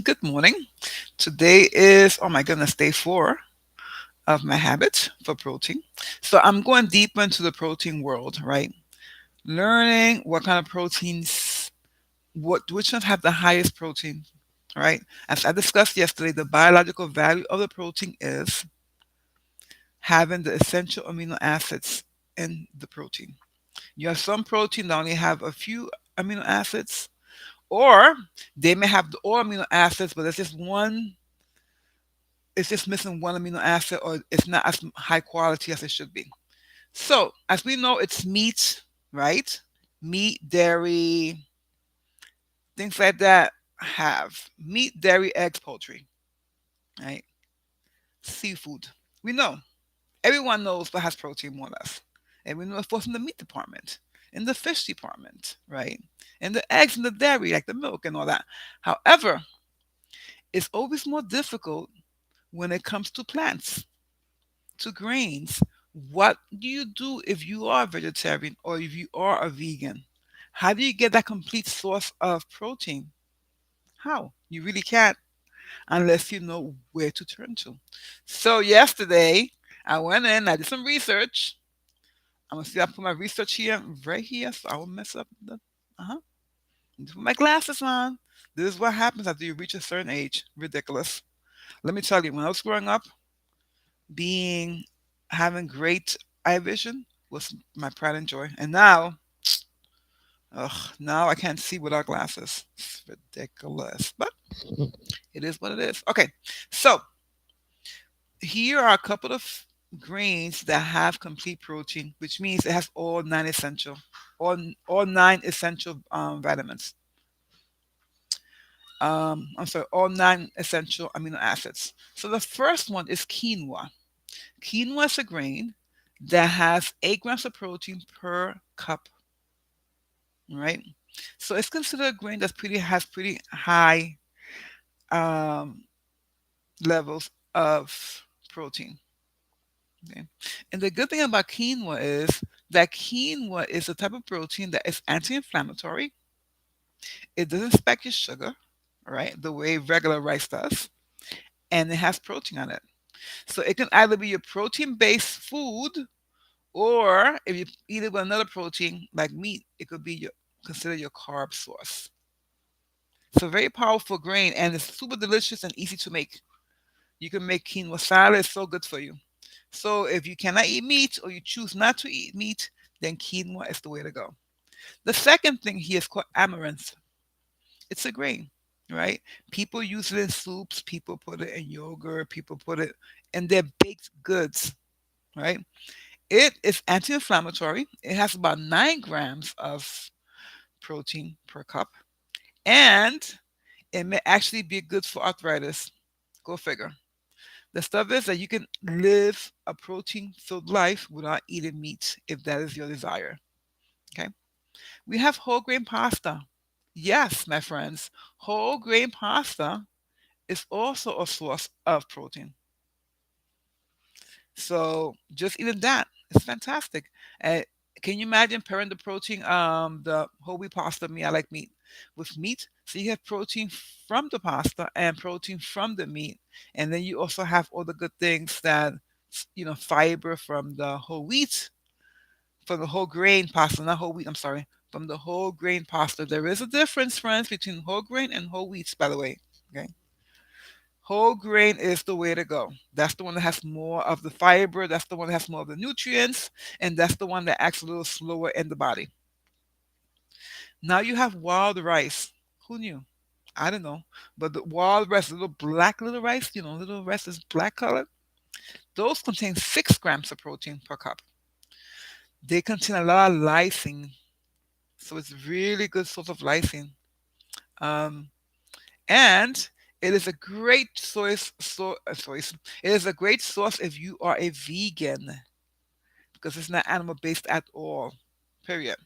Good morning. Today is, oh my goodness, day 4 of my habit for protein. So I'm going deeper into the protein world, right? Learning what kind of proteins, which ones have the highest protein, right? As I discussed yesterday, the biological value of the protein is having the essential amino acids in the protein. You have some protein that only have a few amino acids, or they may have the all amino acids, but there's just one it's just missing one amino acid or it's not as high quality as it should be. So, as we know, it's meat, right? Meat, dairy, things like that have meat, dairy, eggs, poultry, right? Seafood. We know. Everyone knows what has protein more or less. And we know of course in the meat department, in the fish department, right? And the eggs and the dairy, like the milk and all that. However, it's always more difficult when it comes to plants, to grains. What do you do if you are a vegetarian or if you are a vegan? How do you get that complete source of protein? How? You really can't unless you know where to turn to. So yesterday, I went in, I did some research. I'm gonna see I put my research here, right here, so I won't mess up the uh-huh. Put my glasses on. This is what happens after you reach a certain age. Ridiculous. Let me tell you, when I was growing up, being having great eye vision was my pride and joy. And now, now I can't see without glasses. It's ridiculous, but it is what it is. Okay, so here are a couple of grains that have complete protein, which means it has all nine essential vitamins. I'm sorry, all nine essential amino acids. So the first one is quinoa. Quinoa is a grain that has 8 grams of protein per cup, right? So it's considered a grain that's pretty has pretty high um, levels of protein. Okay, and the good thing about quinoa is that quinoa is a type of protein that is anti-inflammatory. It doesn't spike your sugar, right, the way regular rice does, and it has protein on it. So it can either be your protein-based food, or if you eat it with another protein like meat, it could be your consider your carb source. So very powerful grain and it's super delicious and easy to make. You can make quinoa salad, it's so good for you. So if you cannot eat meat or you choose not to eat meat, then quinoa is the way to go. The second thing here is called amaranth. It's a grain, right? People use it in soups, people put it in yogurt, people put it in their baked goods, right? It is anti-inflammatory. It has about 9 grams of protein per cup, and it may actually be good for arthritis. Go figure. The stuff is that you can live a protein filled life without eating meat if that is your desire. Okay. We have whole grain pasta. Yes, my friends, whole grain pasta is also a source of protein. So just eating that is fantastic. Uh, can you imagine pairing the protein, the whole wheat pasta, me, I like meat, with meat? So you have protein from the pasta and protein from the meat. And then you also have all the good things that, fiber from the whole wheat, from the whole grain pasta, not whole wheat, I'm sorry, from the whole grain pasta. There is a difference, friends, between whole grain and whole wheats, by the way. Okay. Whole grain is the way to go. That's the one that has more of the fiber. That's the one that has more of the nutrients. And that's the one that acts a little slower in the body. Now you have wild rice. Who knew? I don't know. But the wild rice, little black little rice, little rice is black colored. Those contain 6 grams of protein per cup. They contain a lot of lysine. So it's really good source of lysine. Um, and it is a great source. It is a great source if you are a vegan because it's not animal based at all. Period.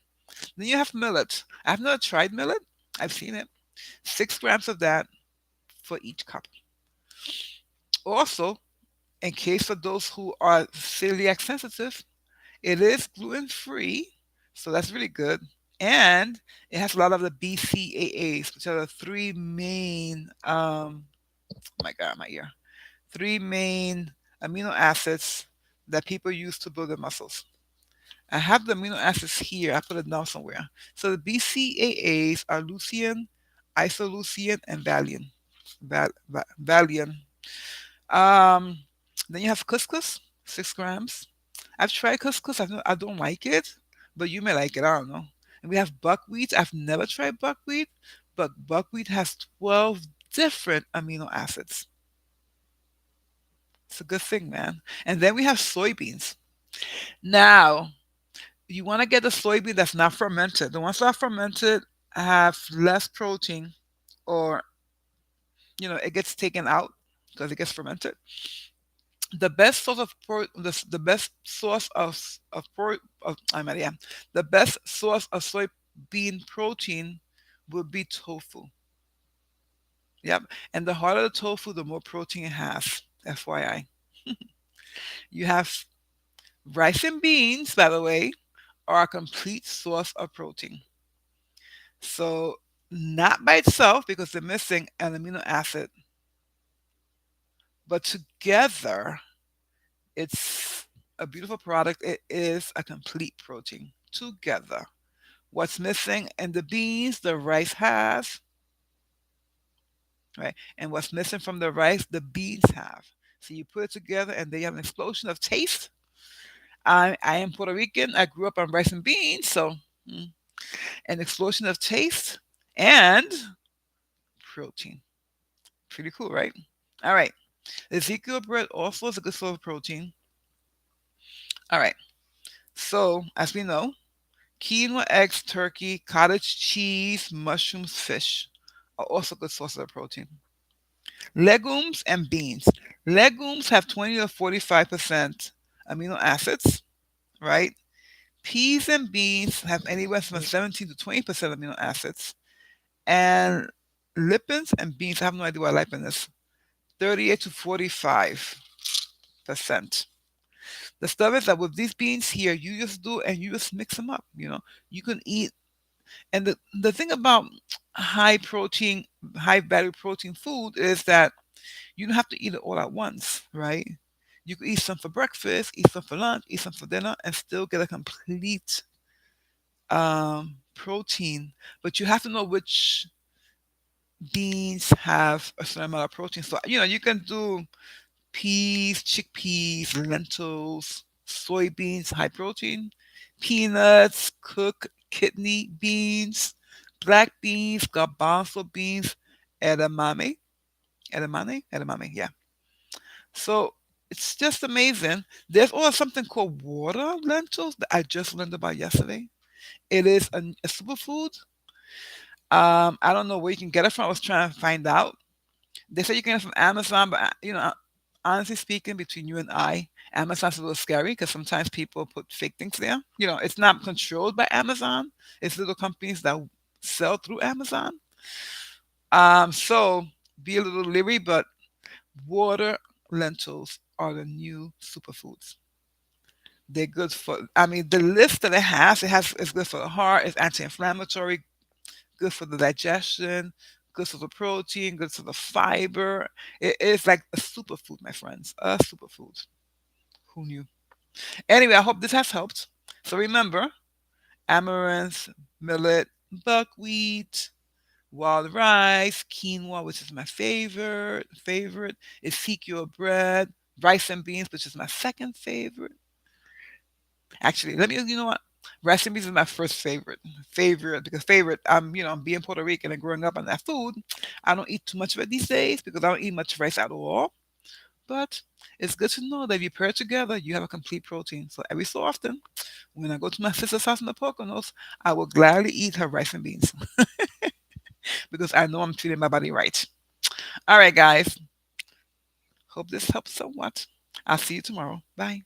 Then you have millet. I've never tried millet. I've seen it. 6 grams of that for each cup. Also, in case of those who are celiac sensitive, it is gluten free, so that's really good. And it has a lot of the BCAAs, which are the three main, oh my God, my ear, three main amino acids that people use to build their muscles. I have the amino acids here. I put it down somewhere. So the BCAAs are leucine, isoleucine, and valine. Valium. Um, then you have couscous, 6 grams. I've tried couscous. I don't like it, but you may like it. I don't know. And we have buckwheat. I've never tried buckwheat, but buckwheat has 12 different amino acids. It's a good thing, man. And then we have soybeans. Now, you want to get the soybean that's not fermented. The ones that are fermented have less protein, or it gets taken out because it gets fermented. The best source of the best source of I mean, yeah, the best source of soybean protein would be tofu. Yep, and the harder the tofu, the more protein it has. FYI, you have rice and beans, by the way, are a complete source of protein. So not by itself because they're missing an amino acid, but together it's a beautiful product. It is a complete protein together. What's missing in the beans, the rice has, right? And what's missing from the rice, the beans have. So you put it together and they have an explosion of taste. I am Puerto Rican. I grew up on rice and beans. So an explosion of taste and protein. Pretty cool, right? All right. Ezekiel bread also is a good source of protein. All right. So, as we know, quinoa, eggs, turkey, cottage cheese, mushrooms, fish are also good sources of protein. Legumes and beans. Legumes have 20 to 45% amino acids, right? Peas and beans have anywhere from 17 to 20% amino acids. And lipins and beans, I have no idea what lipin is, 38 to 45%. The stuff is that with these beans here, you just do and you just mix them up. You can eat. And the thing about high protein, high value protein food is that you don't have to eat it all at once, right? You can eat some for breakfast, eat some for lunch, eat some for dinner, and still get a complete protein. But you have to know which beans have a certain amount of protein. So you can do peas, chickpeas, lentils, soybeans, high protein, peanuts, cooked kidney beans, black beans, garbanzo beans, edamame, edamame, yeah. So it's just amazing. There's also something called water lentils that I just learned about yesterday. It is a superfood. I don't know where you can get it from. I was trying to find out. They say you can get it from Amazon, but honestly speaking, between you and I, Amazon's a little scary because sometimes people put fake things there. It's not controlled by Amazon. It's little companies that sell through Amazon. So be a little leery, but water lentils are the new superfoods. They're good for. I mean, the list that it's good for the heart. It's anti-inflammatory, good for the digestion, good for the protein, good for the fiber. It is like a superfood, my friends. A superfood. Who knew? Anyway, I hope this has helped. So remember, amaranth, millet, buckwheat, wild rice, quinoa, which is my favorite, Ezekiel bread, rice and beans, which is my second favorite. Actually, you know what? Rice and beans is my first favorite because I'm being Puerto Rican and growing up on that food. I don't eat too much of it these days because I don't eat much rice at all. But it's good to know that if you pair it together, you have a complete protein. So every so often, when I go to my sister's house in the Poconos, I will gladly eat her rice and beans because I know I'm treating my body right. All right, guys. Hope this helps somewhat. I'll see you tomorrow. Bye.